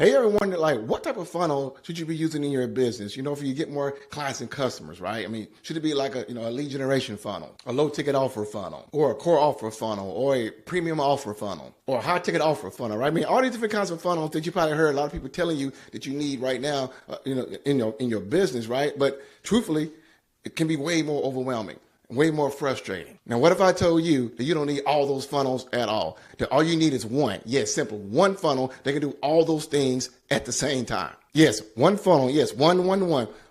Hey, ever wondered, like, what type of funnel should you be using in your business? You know, if you get more clients and customers, right? I mean, should it be like a lead generation funnel, a low ticket offer funnel, or a core offer funnel, or a premium offer funnel, or a high ticket offer funnel, right? I mean, all these different kinds of funnels that you probably heard a lot of people telling you that you need right now, in your business, right? But truthfully, it can be way more overwhelming, way more frustrating. Now, what if I told you that you don't need all those funnels at all? That all you need is one. Yes, simple. One funnel that can do all those things at the same time. Yes, one funnel. Yes, one.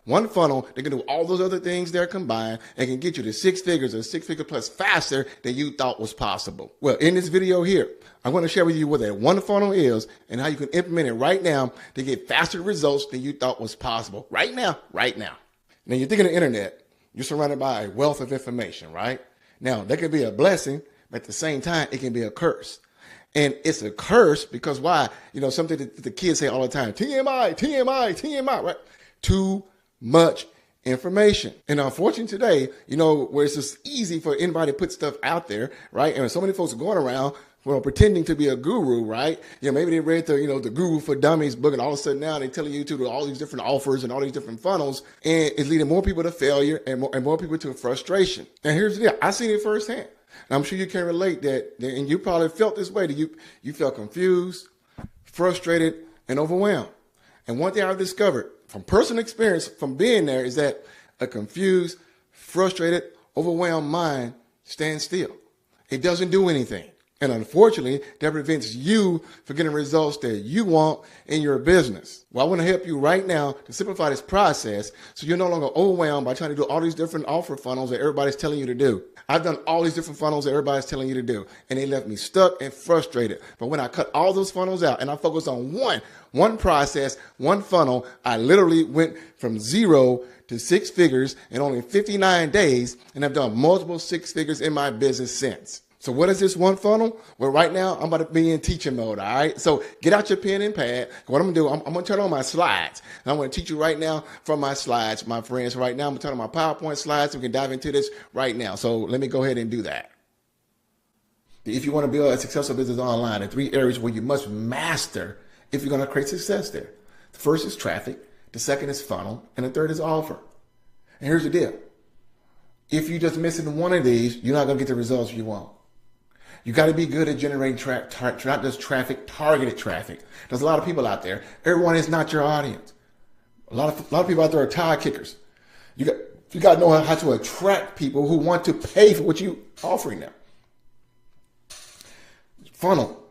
One funnel that can do all those other things there combined and can get you to six figures or six figure plus faster than you thought was possible. Well, in this video here, I'm going to share with you what that one funnel is and how you can implement it right now to get faster results than you thought was possible. Right now. Now, you're thinking of the internet. You're surrounded by a wealth of information, right? Now, that could be a blessing, but at the same time, it can be a curse. And it's a curse because why? Something that the kids say all the time, TMI, right? Too much information. And unfortunately today, where it's just easy for anybody to put stuff out there, right? And so many folks are going around pretending to be a guru, right? Maybe they read the Guru for Dummies book, and all of a sudden now they're telling you to do all these different offers and all these different funnels, and it's leading more people to failure and more people to frustration. And here's the deal. I've seen it firsthand. And I'm sure you can relate that, and you probably felt this way, that you felt confused, frustrated, and overwhelmed. And one thing I've discovered from personal experience from being there is that a confused, frustrated, overwhelmed mind stands still. It doesn't do anything. And unfortunately, that prevents you from getting results that you want in your business. Well, I want to help you right now to simplify this process so you're no longer overwhelmed by trying to do all these different offer funnels that everybody's telling you to do. I've done all these different funnels that everybody's telling you to do, and they left me stuck and frustrated. But when I cut all those funnels out and I focus on one process, one funnel, I literally went from 0 to 6 figures in only 59 days, and I've done multiple 6 figures in my business since. So what is this one funnel? Well, right now, I'm about to be in teaching mode, all right? So get out your pen and pad. What I'm going to do, I'm going to turn on my slides. And I'm going to teach you right now from my slides, my friends. Right now, I'm going to turn on my PowerPoint slides so we can dive into this right now. So let me go ahead and do that. If you want to build a successful business online, there are 3 areas where you must master if you're going to create success there. The first is traffic. The second is funnel. And the third is offer. And here's the deal. If you're just missing one of these, you're not going to get the results you want. You got to be good at generating not just traffic, targeted traffic. There's a lot of people out there. Everyone is not your audience. A lot of people out there are tire kickers. You got to know how to attract people who want to pay for what you're offering them. Funnel.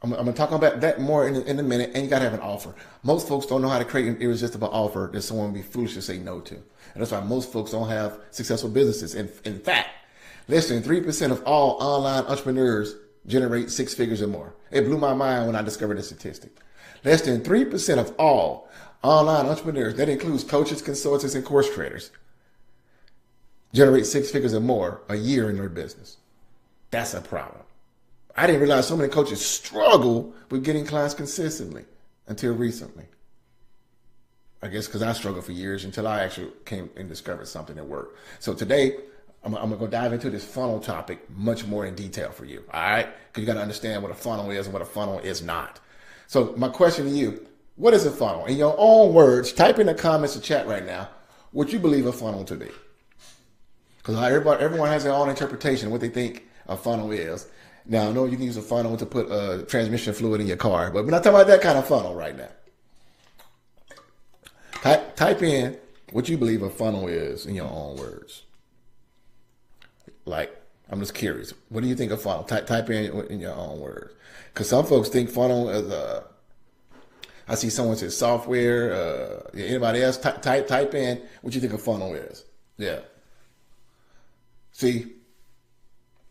I'm going to talk about that more in a minute, and you got to have an offer. Most folks don't know how to create an irresistible offer that someone would be foolish to say no to. And that's why most folks don't have successful businesses. In fact, less than 3% of all online entrepreneurs generate 6 figures or more. It blew my mind when I discovered this statistic. Less than 3% of all online entrepreneurs, that includes coaches, consultants, and course creators, generate 6 figures or more a year in their business. That's a problem. I didn't realize so many coaches struggle with getting clients consistently until recently. I guess because I struggled for years until I actually came and discovered something that worked. So today, I'm going to dive into this funnel topic much more in detail for you, all right? Because you got to understand what a funnel is and what a funnel is not. So my question to you, what is a funnel? In your own words, type in the comments or chat right now what you believe a funnel to be. Because everyone has their own interpretation of what they think a funnel is. Now, I know you can use a funnel to put transmission fluid in your car, but we're not talking about that kind of funnel right now. Type in what you believe a funnel is in your own words. Like, I'm just curious. What do you think of funnel? Type in your own words. Because some folks think funnel is I see someone says software. Anybody else? Type in what you think a funnel is. Yeah. See,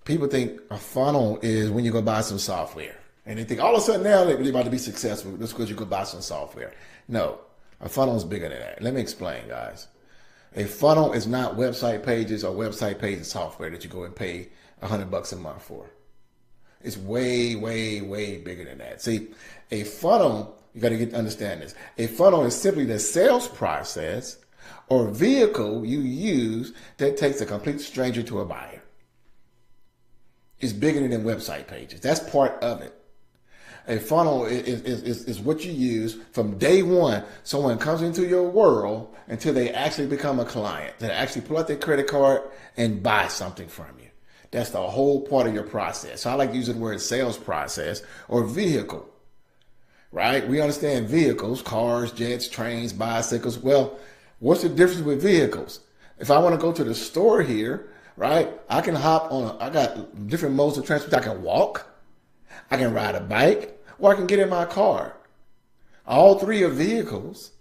people think a funnel is when you go buy some software. And they think all of a sudden now they're about to be successful just because you go buy some software. No, a funnel is bigger than that. Let me explain, guys. A funnel is not website pages or website pages software that you go and pay $100 a month for. It's way, way, way bigger than that. See, a funnel, you got to understand this. A funnel is simply the sales process or vehicle you use that takes a complete stranger to a buyer. It's bigger than website pages. That's part of it. A funnel is what you use from day one. Someone comes into your world until they actually become a client. They actually pull out their credit card and buy something from you. That's the whole part of your process. So I like using the word sales process or vehicle, right? We understand vehicles, cars, jets, trains, bicycles. Well, what's the difference with vehicles? If I want to go to the store here, right, I can hop on, I got different modes of transportation. I can walk, I can ride a bike, or I can get in my car. All three are vehicles.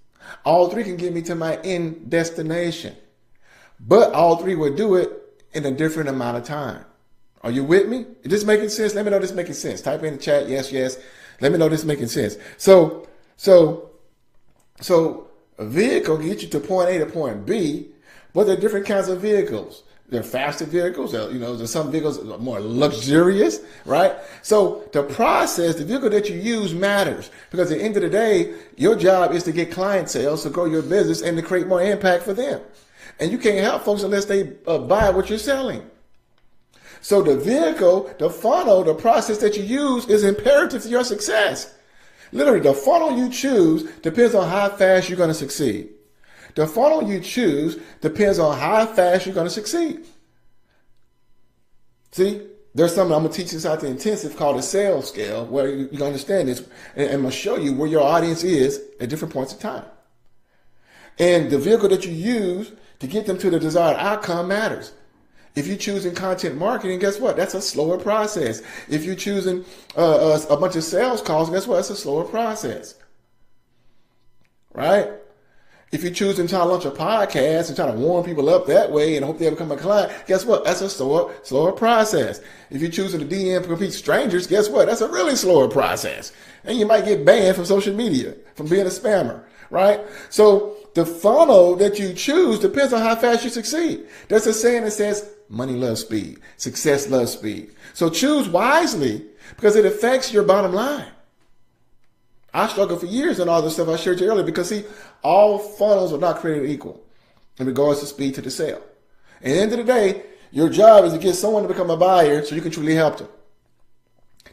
All three can get me to my end destination. But all three will do it in a different amount of time. Are you with me? Is this making sense? Let me know this making sense. Type in the chat, yes, yes. Let me know this making sense. So a vehicle gets you to point A to point B, but there are different kinds of vehicles. There are faster vehicles. There's some vehicles that are more luxurious, right? So the process, the vehicle that you use matters, because at the end of the day, your job is to get client sales, to grow your business, and to create more impact for them. And you can't help folks unless they buy what you're selling. So the vehicle, the funnel, the process that you use is imperative to your success. Literally, the funnel you choose depends on how fast you're going to succeed. The funnel you choose depends on how fast you're going to succeed. See, there's something I'm going to teach this out the intensive called a sales scale, where you can understand this, and I'm going to show you where your audience is at different points of time. And the vehicle that you use to get them to the desired outcome matters. If you're choosing content marketing, guess what? That's a slower process. If you're choosing a bunch of sales calls, guess what? That's a slower process. Right? If you're choosing to launch a podcast and trying to warm people up that way and hope they become a client, guess what? That's a slower process. If you're choosing to DM complete strangers, guess what? That's a really slower process. And you might get banned from social media, from being a spammer, right? So the funnel that you choose depends on how fast you succeed. There's a saying that says, money loves speed. Success loves speed. So choose wisely, because it affects your bottom line. I struggled for years on all the stuff I shared you earlier, because see, all funnels are not created equal in regards to speed to the sale. At the end of the day, your job is to get someone to become a buyer so you can truly help them.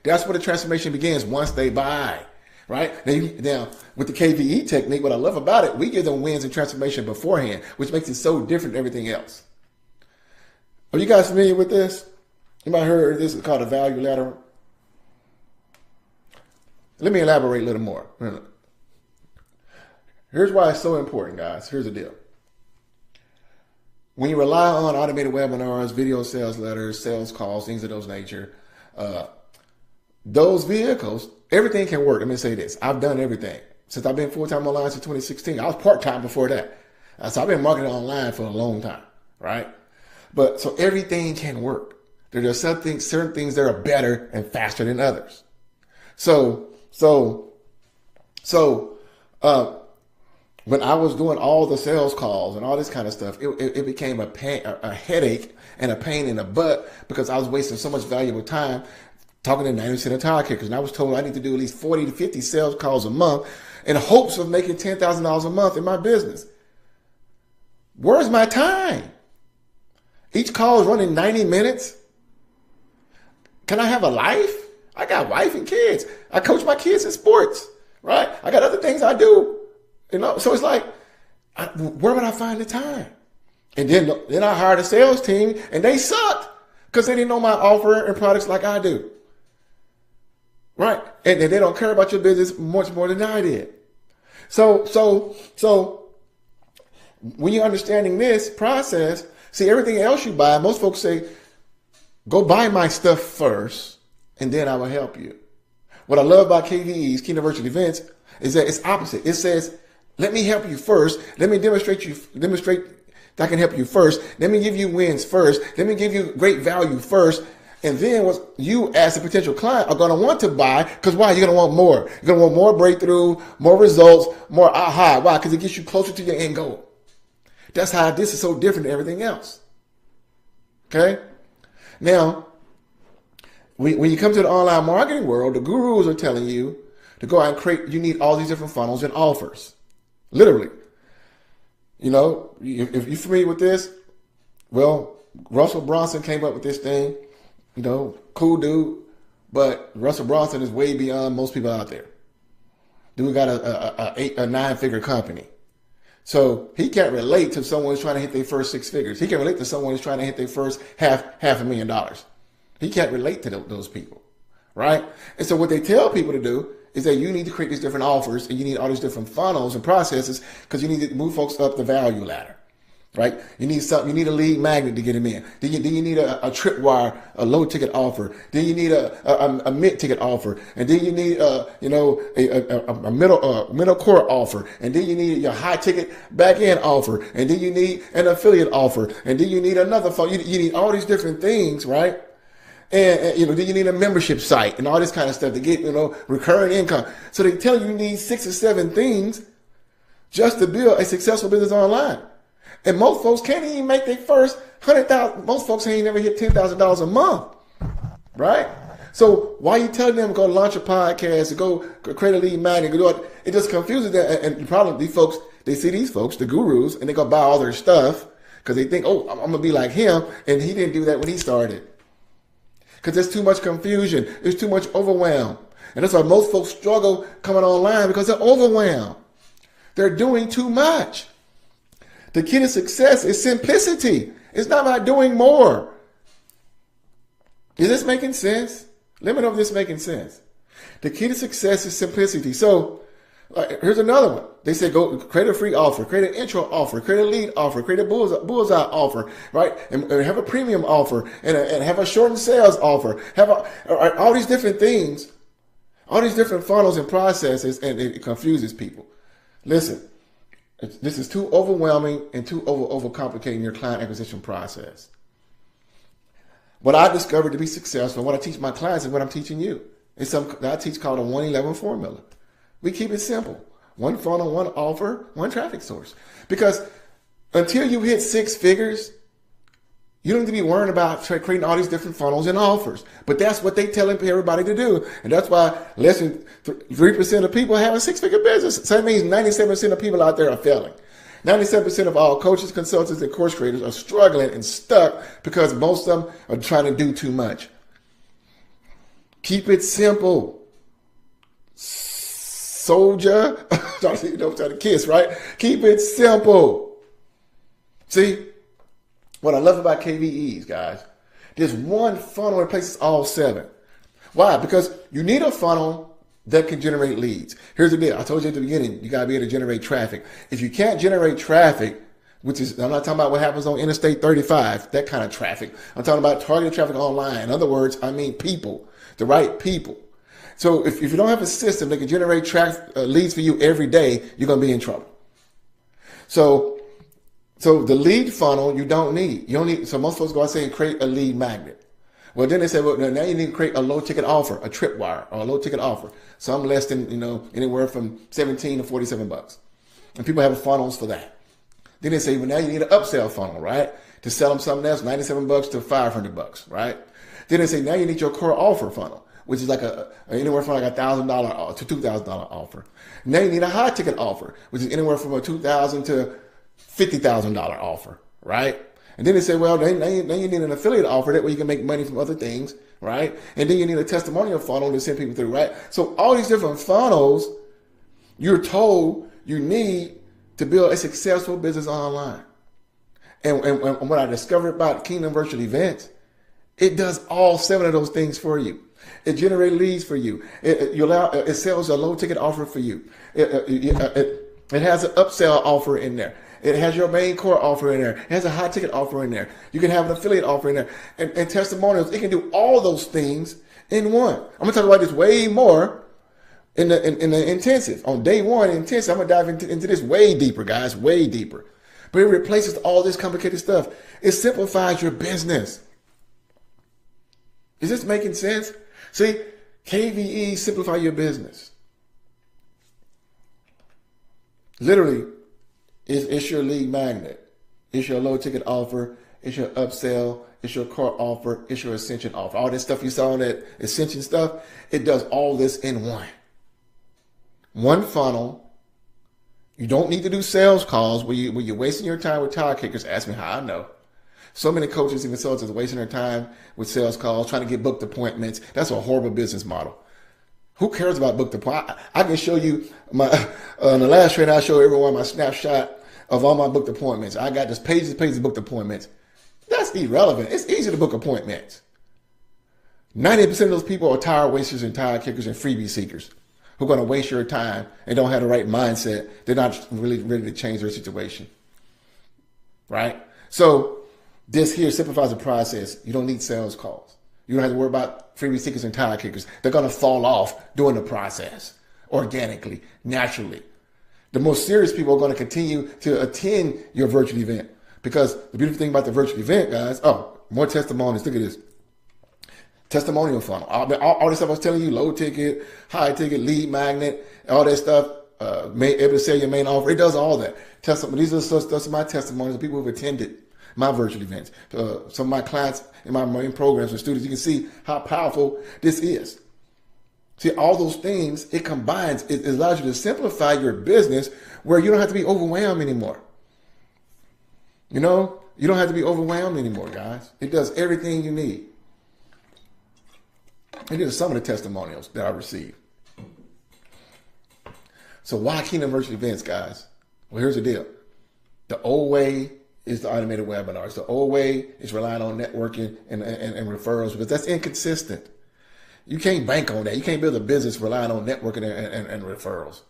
That's where the transformation begins, once they buy, right? Now, with the KVE technique, what I love about it, we give them wins and transformation beforehand, which makes it so different than everything else. Are you guys familiar with this? You might have heard this is called a value ladder. Let me elaborate a little more. Here's why it's so important, guys. Here's the deal. When you rely on automated webinars, video sales letters, sales calls, things of those nature, those vehicles, everything can work. Let me say this. I've done everything. Since I've been full-time online since 2016. I was part-time before that. So I've been marketing online for a long time, right? But so everything can work. There are certain things that are better and faster than others. So when I was doing all the sales calls and all this kind of stuff, it became a headache and a pain in the butt, because I was wasting so much valuable time talking to 90% of tire kickers. And I was told I need to do at least 40 to 50 sales calls a month in hopes of making $10,000 a month in my business. Where's my time? Each call is running 90 minutes. Can I have a life? I got wife and kids. I coach my kids in sports, right? I got other things I do, So it's like, where would I find the time? And then I hired a sales team, and they sucked because they didn't know my offer and products like I do, right? And they don't care about your business much more than I did. So when you're understanding this process, see, everything else you buy, most folks say, go buy my stuff first, and then I will help you. What I love about KVE's, Kingdom Virtual Events, is that it's opposite. It says, let me help you first. Let me demonstrate that I can help you first. Let me give you wins first. Let me give you great value first. And then what you as a potential client are going to want to buy, because why? You're going to want more. You're going to want more breakthrough, more results, more aha. Why? Because it gets you closer to your end goal. That's how this is so different than everything else. Okay? Now, when you come to the online marketing world, the gurus are telling you to go out and create, you need all these different funnels and offers. Literally. If you're familiar with this, well, Russell Brunson came up with this thing, cool dude, but Russell Brunson is way beyond most people out there. Dude got a 9-figure company. So he can't relate to someone who's trying to hit their first 6 figures. He can relate to someone who's trying to hit their first half $500,000. He can't relate to those people, right? And so what they tell people to do is that you need to create these different offers and you need all these different funnels and processes because you need to move folks up the value ladder, right? You need something. You need a lead magnet to get them in. Then you need a tripwire, a low ticket offer. Then you need a mid ticket offer, and then you need a middle core offer, and then you need your high ticket back end offer, and then you need an affiliate offer, and then you need another phone. You need all these different things, right? And then you need a membership site and all this kind of stuff to get recurring income. So they tell you need 6 or 7 things just to build a successful business online. And most folks can't even make their first $100,000. Most folks ain't never hit $10,000 a month, right? So why are you telling them to go launch a podcast, to go create a lead magnet, go do it? It just confuses them. And the problem, these folks, they see these folks, the gurus, and they go buy all their stuff because they think, oh, I'm going to be like him. And he didn't do that when he started. Because there's too much confusion. There's too much overwhelm. And that's why most folks struggle coming online because they're overwhelmed. They're doing too much. The key to success is simplicity. It's not about doing more. Is this making sense? Let me know if this is making sense. The key to success is simplicity. So here's another one. They say go create a free offer, create an intro offer, create a lead offer, create a bullseye offer, right? And have a premium offer and have a shortened sales offer. Have all these different things, all these different funnels and processes, and it confuses people. Listen. This is too overwhelming and too overcomplicating your client acquisition process. What I discovered to be successful, what I teach my clients is what I'm teaching you. It's something I teach called a 111 formula. We keep it simple. 1 funnel, 1 offer, 1 traffic source. Because until you hit 6 figures, you don't need to be worrying about creating all these different funnels and offers. But that's what they tell everybody to do. And that's why less than 3% of people have a 6-figure business. So that means 97% of people out there are failing. 97% of all coaches, consultants, and course creators are struggling and stuck because most of them are trying to do too much. Keep it simple. Soldier, trying to kiss, right? Keep it simple. See? What I love about KVEs, guys, there's 1 funnel that replaces all 7. Why? Because you need a funnel that can generate leads. Here's the deal. I told you at the beginning, you got to be able to generate traffic. If you can't generate traffic, which is, I'm not talking about what happens on Interstate 35, that kind of traffic. I'm talking about targeted traffic online. In other words, I mean people, the right people. So if you don't have a system that can generate leads for you every day, you're going to be in trouble. So the lead funnel you don't need. You don't need. So most folks go out and say create a lead magnet. Well, then they say, well, now you need to create a low ticket offer, a tripwire, or a low ticket offer. Some less than anywhere from $17 to $47, and people have funnels for that. Then they say, well, now you need an upsell funnel, right, to sell them something else, $97 to $500, right? Then they say now you need your core offer funnel, which is like anywhere from like $1,000 to $2,000 offer. Now you need a high ticket offer, which is anywhere from a $2,000 to $50,000 offer, right? And then they say, well, now you need an affiliate offer. That way you can make money from other things, right? And then you need a testimonial funnel to send people through, right? So all these different funnels you're told you need to build a successful business online. And what I discovered about Kingdom Virtual Events, it does all 7 of those things for you. It generates leads for you. It sells a low ticket offer for you. It has an upsell offer in there. It has your main core offer in there. It has a high ticket offer in there. You can have an affiliate offer in there and testimonials. It can do all those things in one. I'm going to talk about this way more in the intensive. On day 1 intensive, I'm going to dive into this way deeper, guys, way deeper. But it replaces all this complicated stuff. It simplifies your business. Is this making sense? See, KVE simplify your business. Literally, it's your lead magnet. It's your low ticket offer. It's your upsell. It's your core offer. It's your ascension offer. All this stuff you saw in that ascension stuff, it does all this in one. One funnel. You don't need to do sales calls where you're wasting your time with tire kickers. Ask me how I know. So many coaches and consultants are wasting their time with sales calls, trying to get booked appointments. That's a horrible business model. Who cares about booked appointments? I can show you my, in the last training, I show everyone my snapshot of all my booked appointments. I got just pages and pages of booked appointments. That's irrelevant. It's easy to book appointments. 90% of those people are tire wasters and tire kickers and freebie seekers who are going to waste your time and don't have the right mindset. They're not really ready to change their situation. Right? So this here simplifies the process. You don't need sales calls. You don't have to worry about freebie seekers and tire kickers. They're going to fall off during the process, organically, naturally. The most serious people are going to continue to attend your virtual event, because the beautiful thing about the virtual event, guys, more testimonies. Look at this. Testimonial funnel. All this stuff I was telling you, low ticket, high ticket, lead magnet, all that stuff, able to sell your main offer. It does all that. These are some of my testimonies of people who have attended my virtual events. Some of my clients in my main programs and students, you can see how powerful this is. See, all those things, it combines, it allows you to simplify your business where you don't have to be overwhelmed anymore. You know, you don't have to be overwhelmed anymore, guys. It does everything you need. And these are some of the testimonials that I received. So why Kingdom Virtual Events, guys? Well, here's the deal. The old way is the automated webinars. The old way is relying on networking and referrals, because that's inconsistent. You can't bank on that. You can't build a business relying on networking and referrals.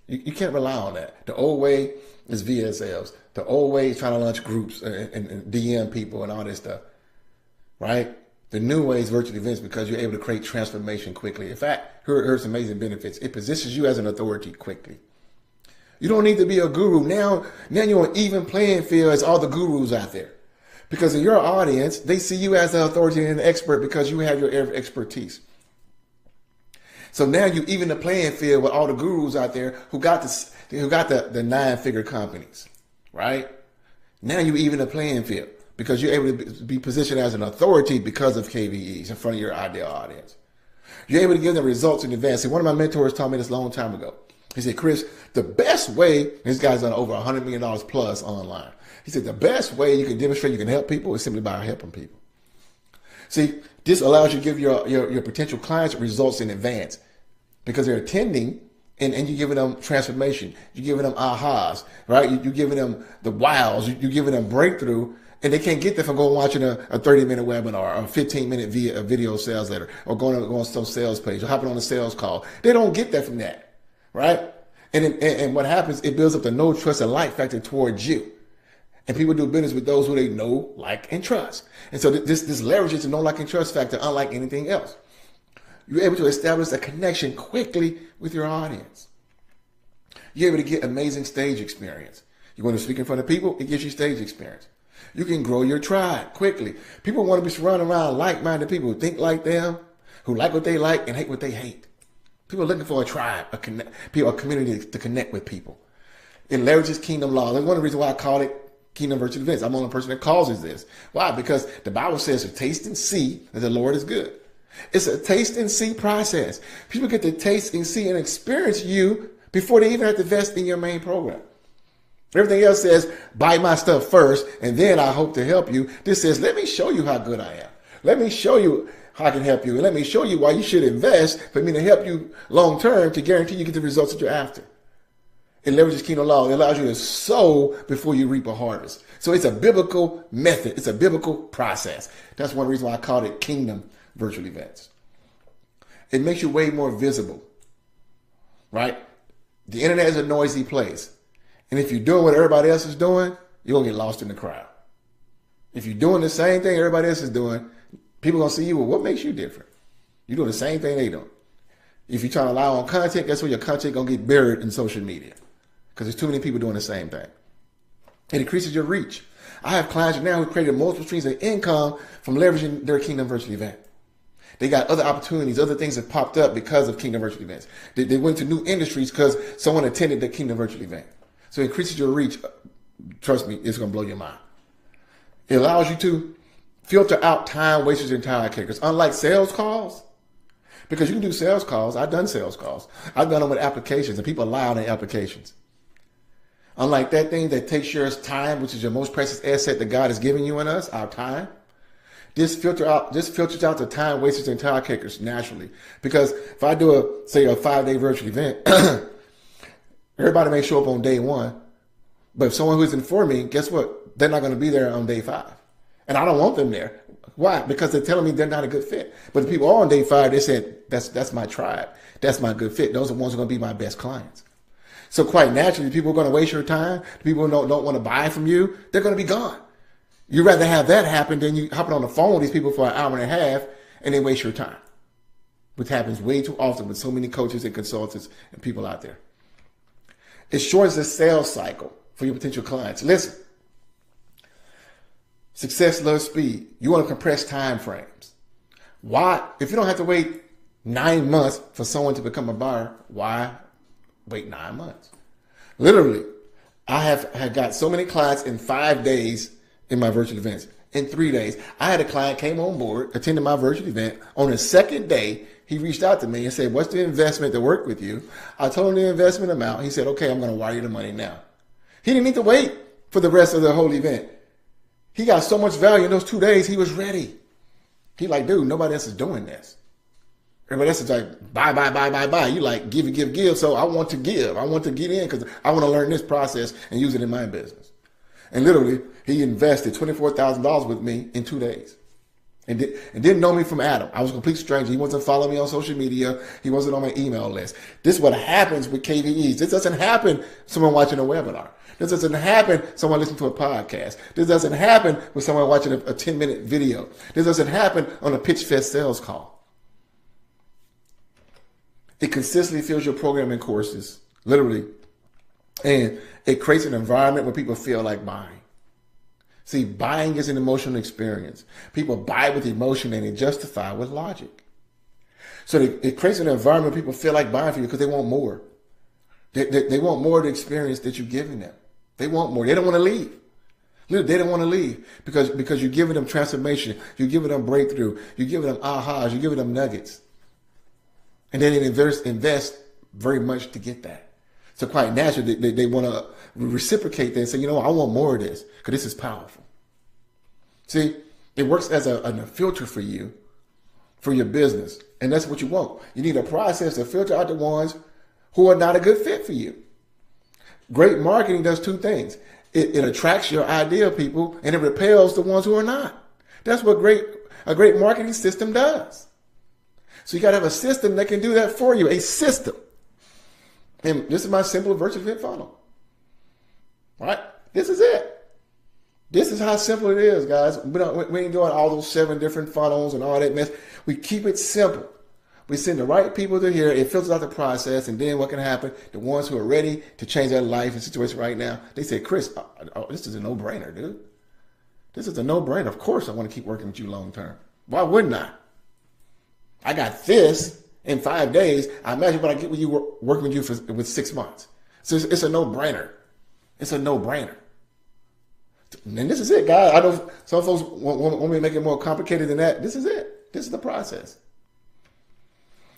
You can't rely on that. The old way is via sales. The old way is trying to launch groups and DM people and all this stuff, right? The new way is virtual events, because you're able to create transformation quickly. In fact, here's some amazing benefits. It positions you as an authority quickly. You don't need to be a guru. Now you're on even playing field as all the gurus out there. Because in your audience, they see you as an authority and an expert because you have your expertise. So now you even the playing field with all the gurus out there who got the 9-figure companies, right? Now you even the playing field because you're able to be positioned as an authority because of KVEs in front of your ideal audience. You're able to give them results in advance. See, one of my mentors taught me this a long time ago. He said, Chris, the best way, this guy's done over $100 million plus online. He said, the best way you can demonstrate you can help people is simply by helping people. See, this allows you to give your potential clients results in advance because they're attending and you're giving them transformation. You're giving them ahas, right? You're giving them the wows. You're giving them breakthrough, and they can't get that from going watching a 30-minute webinar or a 15-minute video sales letter or going on some sales page or hopping on a sales call. They don't get that from that, right? And what happens, it builds up the know, trust, and like factor towards you. And people do business with those who they know, like, and trust. And so this leverages the know, like, and trust factor unlike anything else. You're able to establish a connection quickly with your audience. You're able to get amazing stage experience. You want to speak in front of people, it gives you stage experience. You can grow your tribe quickly. People want to be surrounded around like-minded people who think like them, who like what they like and hate what they hate. People are looking for a tribe, a community to connect with people. It leverages kingdom law. That's one of the reasons why I call it Kingdom Virtual Events. I'm the only person that causes this. Why? Because the Bible says to taste and see that the Lord is good. It's a taste and see process. People get to taste and see and experience you before they even have to invest in your main program. Everything else says, buy my stuff first, and then I hope to help you. This says, let me show you how good I am. Let me show you how I can help you. And let me show you why you should invest for me to help you long term to guarantee you get the results that you're after. It leverages kingdom law. It allows you to sow before you reap a harvest. So it's a biblical method. It's a biblical process. That's one reason why I called it Kingdom Virtual Events. It makes you way more visible, right? The internet is a noisy place. And if you're doing what everybody else is doing, you're going to get lost in the crowd. If you're doing the same thing everybody else is doing, people are going to see you. Well, what makes you different? You're doing the same thing they do. If you're trying to rely on content, that's where your content going to get buried in social media because there's too many people doing the same thing. It increases your reach. I have clients now who created multiple streams of income from leveraging their Kingdom Virtual Event. They got other opportunities, other things that popped up because of Kingdom Virtual Events. They went to new industries because someone attended the Kingdom Virtual Event. So it increases your reach. Trust me, it's going to blow your mind. It allows you to filter out time wasters and time kickers. Unlike sales calls, because you can do sales calls. I've done sales calls. I've done them with applications, and people lie on their applications. Unlike that thing that takes your time, which is your most precious asset that God has given you and us, our time. This filters out the time wasters and tire kickers naturally. Because if I do say a 5-day virtual event, everybody may show up on day 1. But if someone who isn't for me, guess what? They're not going to be there on day 5. And I don't want them there. Why? Because they're telling me they're not a good fit. But the people on day 5, they said, that's my tribe. That's my good fit. Those are the ones who are going to be my best clients. So quite naturally, people are going to waste your time. People who don't want to buy from you, they're going to be gone. You'd rather have that happen than you hopping on the phone with these people for an hour and a half and they waste your time, which happens way too often with so many coaches and consultants and people out there. It shortens the sales cycle for your potential clients. Listen, success loves speed. You want to compress time frames. Why? If you don't have to wait 9 months for someone to become a buyer, why wait 9 months? Literally, I have got so many clients in 5 days in my virtual events. In 3 days, I had a client came on board, attended my virtual event. On the second day, he reached out to me and said, what's the investment to work with you? I told him the investment amount. He said, okay, I'm going to wire you the money now. He didn't need to wait for the rest of the whole event. He got so much value in those 2 days, he was ready. He like, dude, nobody else is doing this. Everybody else is like, buy. You like, give. So I want to give. I want to get in because I want to learn this process and use it in my business. And literally, he invested $24,000 with me in 2 days. And didn't know me from Adam. I was a complete stranger. He wasn't following me on social media. He wasn't on my email list. This is what happens with KVEs. This doesn't happen someone watching a webinar. This doesn't happen someone listening to a podcast. This doesn't happen with someone watching a 10-minute video. This doesn't happen on a Pitch Fest sales call. It consistently fills your programming courses, literally. And it creates an environment where people feel like buying. See, buying is an emotional experience. People buy with emotion and they justify with logic. So it creates an environment where people feel like buying from you because they want more. They want more of the experience that you're giving them. They want more. They don't want to leave. They don't want to leave because you're giving them transformation. You're giving them breakthrough. You're giving them ahas. You're giving them nuggets. And then they invest very much to get that. So quite naturally, they want to reciprocate that and say, you know, I want more of this because this is powerful. See, it works as a filter for you, for your business. And that's what you want. You need a process to filter out the ones who are not a good fit for you. Great marketing does 2 things. It attracts your ideal people and it repels the ones who are not. That's what a great marketing system does. So you got to have a system that can do that for you, a system. And this is my simple virtual event funnel. All right? This is it. This is how simple it is, guys. We ain't doing all those 7 different funnels and all that mess. We keep it simple. We send the right people to here. It filters out the process. And then what can happen? The ones who are ready to change their life and situation right now, they say, Chris, this is a no-brainer, dude. This is a no-brainer. Of course I want to keep working with you long term. Why wouldn't I? I got this in 5 days. I imagine what I get with you working with you with 6 months. So it's a no-brainer. It's a no-brainer. And this is it, guys. I know some folks want me to make it more complicated than that. This is it. This is the process.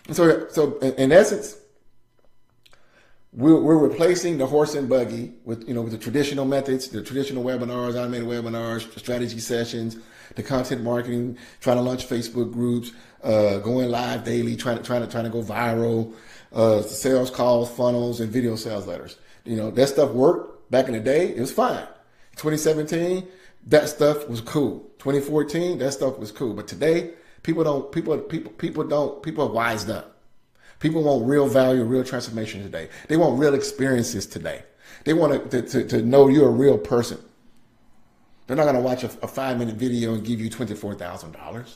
And so in essence, we're replacing the horse and buggy with the traditional methods, the traditional webinars, automated webinars, strategy sessions, the content marketing, trying to launch Facebook groups, going live daily, trying to go viral, sales calls, funnels, and video sales letters. That stuff worked back in the day. It was fine. 2017, that stuff was cool. 2014, that stuff was cool. But today, people are wised up. People want real value, real transformation today. They want real experiences today. They want to know you're a real person. They're not going to watch a 5-minute video and give you $24,000.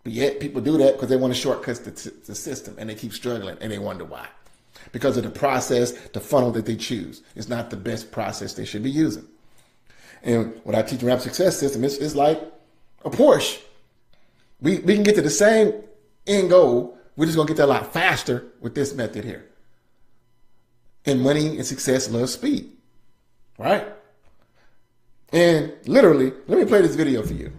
But yet people do that because they want to shortcut the system and they keep struggling and they wonder why. Because of the process, the funnel that they choose is not the best process they should be using. And what I teach in Rapid Success System is like a Porsche. We can get to the same end goal. We're just going to get there a lot faster with this method here. And money and success love speed. Right? And literally, let me play this video for you.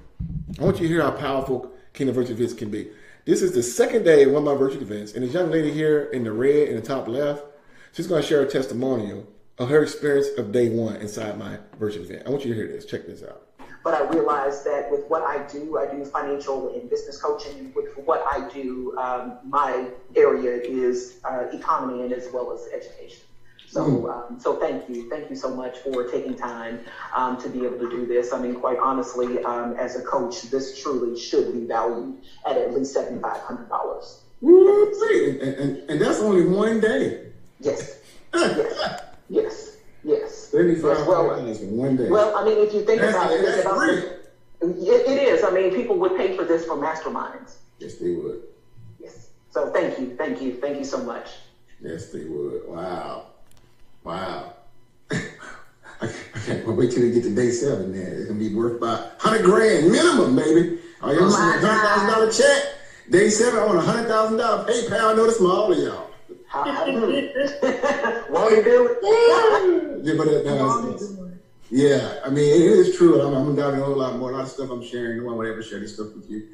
I want you to hear how powerful Kingdom Virtual Events can be. This is the second day of one of my virtual events. And this young lady here in the red in the top left, she's going to share a testimonial of her experience of day one inside my virtual event. I want you to hear this. Check this out. But I realized that with what I do financial and business coaching. With what I do, my area is economy and as well as education. So thank you so much for taking time to be able to do this. I mean, quite honestly, as a coach, this truly should be valued at least $7,500. And that's only one day. Yes. Yes. $7,500 in one day. Well, I mean, if you think about it, that's free. It is. I mean, people would pay for this for masterminds. Yes, they would. Yes. So thank you so much. Yes, they would. Wow. I can't wait till we get to day 7. Then it's gonna be worth about $100,000 minimum, baby. Oh, you see a $100,000 check? Day 7, I want $100,000 PayPal notice from all of y'all. Won't he do it? Yeah, I mean, it is true. I'm diving a whole lot more. A lot of stuff I'm sharing. No one would ever share this stuff with you.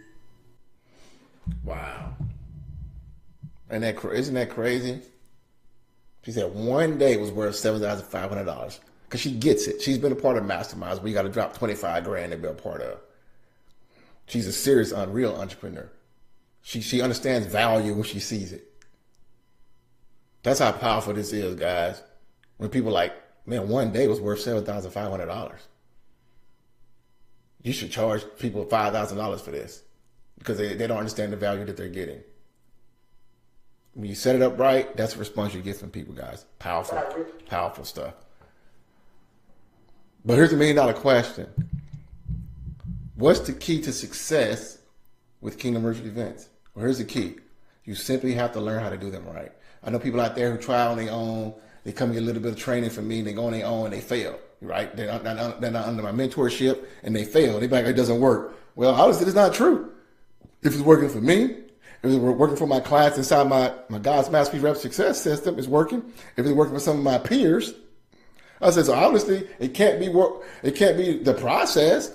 Wow. Isn't that crazy? She said one day was worth $7,500 because she gets it. She's been a part of masterminds where you got to drop $25,000 to be a part of. She's a serious, real entrepreneur. She understands value when she sees it. That's how powerful this is, guys. When people are like, man, one day was worth $7,500. You should charge people $5,000 for this because they don't understand the value that they're getting. When you set it up right, that's the response you get from people, guys. Powerful stuff. But here's the $1 million question. What's the key to success with Kingdom Virtual Events? Well, here's the key. You simply have to learn how to do them right. I know people out there who try on their own. They come and get a little bit of training from me, and they go on their own and they fail, right? They're not under my mentorship and they fail. They're like, it doesn't work. Well, obviously, it's not true. If it's working for me, if it's working for my clients inside my God's Masterpiece Rep Success System, it's working. If it's working for some of my peers, I said, so obviously, it can't be the process.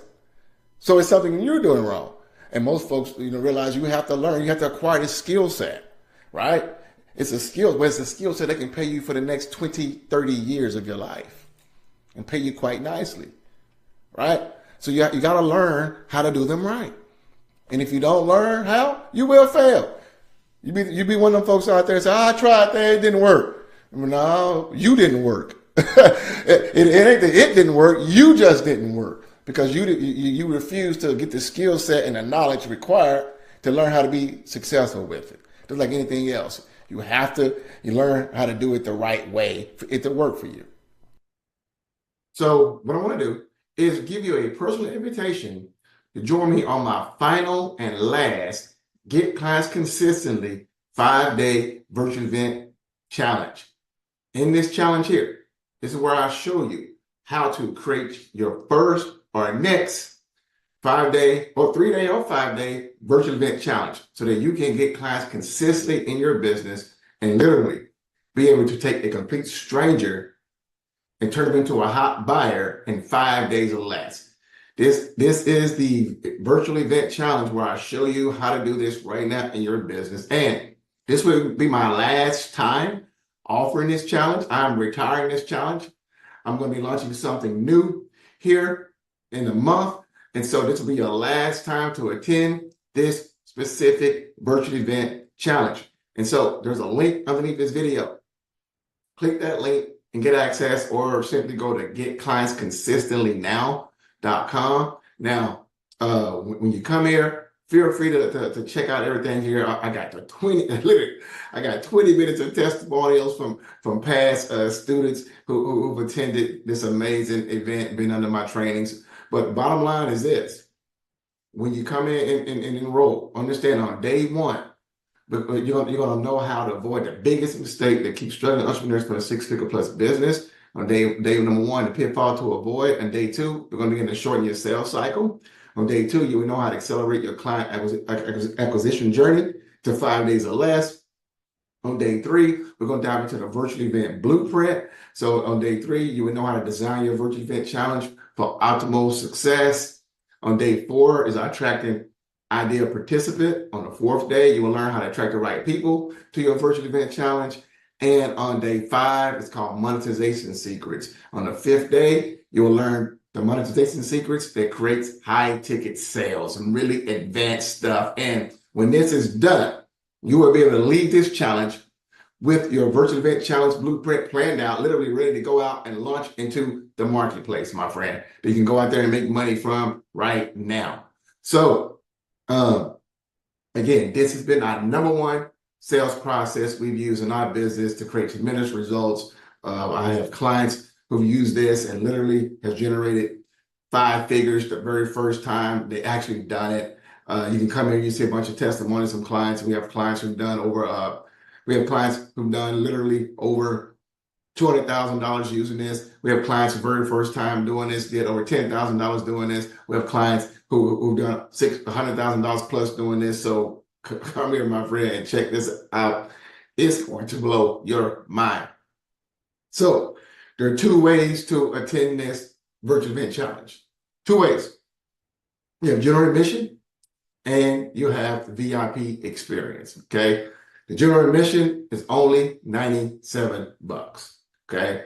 So it's something you're doing wrong. And most folks, realize you have to learn. You have to acquire this skill set, right? It's a skill, but it's a skill set that can pay you for the next 20, 30 years of your life and pay you quite nicely, right? So you got to learn how to do them right. And if you don't learn how, you will fail. You be one of them folks out there and say, I tried that, it didn't work. No, you didn't work. it ain't that it didn't work, you just didn't work because you refuse to get the skill set and the knowledge required to learn how to be successful with it. Just like anything else. You learn how to do it the right way for it to work for you. So what I want to do is give you a personal invitation to join me on my final and last Get Clients Consistently 5-day virtual event challenge. In this challenge here, this is where I show you how to create your first or next 5-day or 3-day or 5-day virtual event challenge so that you can get clients consistently in your business and literally be able to take a complete stranger and turn them into a hot buyer in 5 days or less. This is the virtual event challenge where I show you how to do this right now in your business. And this will be my last time offering this challenge. I'm retiring this challenge. I'm going to be launching something new here in a month. And so this will be your last time to attend this specific virtual event challenge. And so there's a link underneath this video. Click that link and get access, or simply go to getclientsconsistentlynow.com. Now, when you come here, feel free to check out everything here. I got 20 minutes of testimonials from past students who've attended this amazing event, been under my trainings. But bottom line is this: when you come in and enroll, understand on day 1, but you're gonna know how to avoid the biggest mistake that keeps struggling entrepreneurs for a 6-figure plus business. On day number 1, the pitfall to avoid. On day 2, we're gonna begin to shorten your sales cycle. On day 2, you will know how to accelerate your client acquisition journey to 5 days or less. On day 3, we're going to dive into the virtual event blueprint. So on day 3, you will know how to design your virtual event challenge for optimal success. On day 4 is our attracting ideal participant. On the 4th day, you will learn how to attract the right people to your virtual event challenge. And on day 5, it's called Monetization Secrets. On the 5th day, you'll learn the monetization secrets that creates high ticket sales and really advanced stuff. And when this is done, you will be able to lead this challenge with your virtual event challenge blueprint planned out, literally ready to go out and launch into the marketplace, my friend, that you can go out there and make money from right now. So, again, this has been our #1 sales process we've used in our business to create tremendous results. I have clients who've used this and literally has generated 5 figures the very first time they actually done it. You can come here, you see a bunch of testimonies from clients. We have clients who've done literally over $200,000 using this. We have clients the very first time doing this, did over $10,000 doing this. We have clients who've done $100,000 plus doing this. So come here, my friend, and check this out. It's going to blow your mind. So there are 2 ways to attend this virtual event challenge. 2 ways. You have general admission and you have the VIP experience, okay? The general admission is only $97, okay?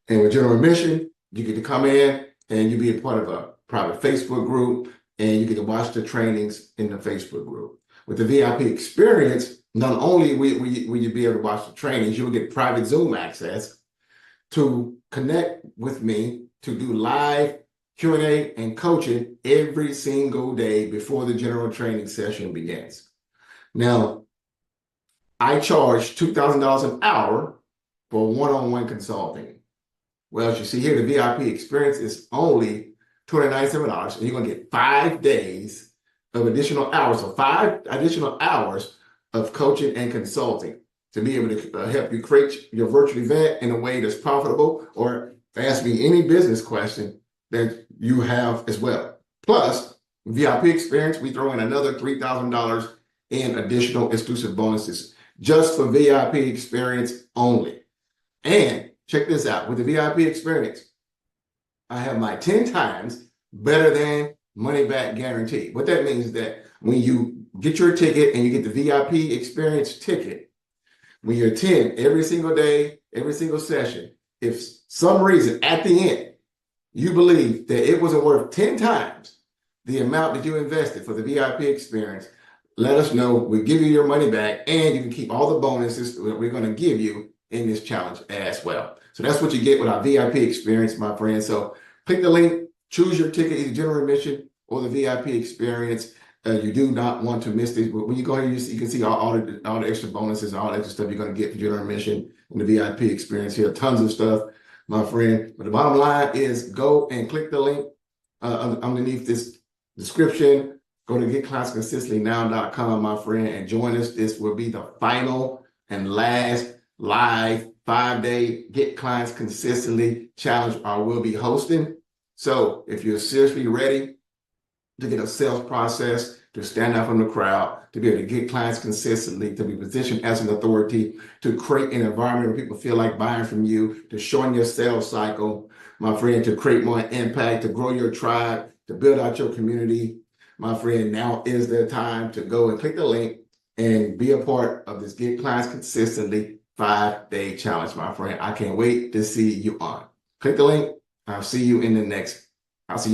And with general admission, you get to come in and you be a part of a private Facebook group and you get to watch the trainings in the Facebook group. With the VIP experience, not only will you be able to watch the trainings, you will get private Zoom access to connect with me to do live Q&A and coaching every single day before the general training session begins. Now, I charge $2,000 an hour for one-on-one consulting. Well, as you see here, the VIP experience is only $297, and you're going to get 5 days of additional hours, so 5 additional hours of coaching and consulting to be able to help you create your virtual event in a way that's profitable, or ask me any business question that you have as well. Plus, VIP experience, we throw in another $3,000 in additional exclusive bonuses just for VIP experience only. And check this out, with the VIP experience, I have my 10 times better than money back guarantee. What that means is that when you get your ticket and you get the VIP experience ticket, when you attend every single day, every single session, if some reason at the end you believe that it wasn't worth 10 times the amount that you invested for the VIP experience, let us know. We'll give you your money back, and you can keep all the bonuses that we're going to give you in this challenge as well. So that's what you get with our VIP experience, my friend. So click the link, choose your ticket, either general admission or the VIP experience. You do not want to miss this. When you go here, you can see all the extra bonuses and all the extra stuff you're going to get for general admission and the VIP experience here. Tons of stuff, my friend. But the bottom line is go and click the link underneath this description. Go to getclientsconsistentlynow.com, my friend, and join us. This will be the final and last live 5-day Get Clients Consistently challenge I will be hosting. So if you're seriously ready to get a sales process, to stand out from the crowd, to be able to get clients consistently, to be positioned as an authority, to create an environment where people feel like buying from you, to shorten your sales cycle, my friend, to create more impact, to grow your tribe, to build out your community, my friend, now is the time to go and click the link and be a part of this Get Clients Consistently 5-day challenge, my friend. I can't wait to see you on. Click the link. I'll see you in the next. I'll see you.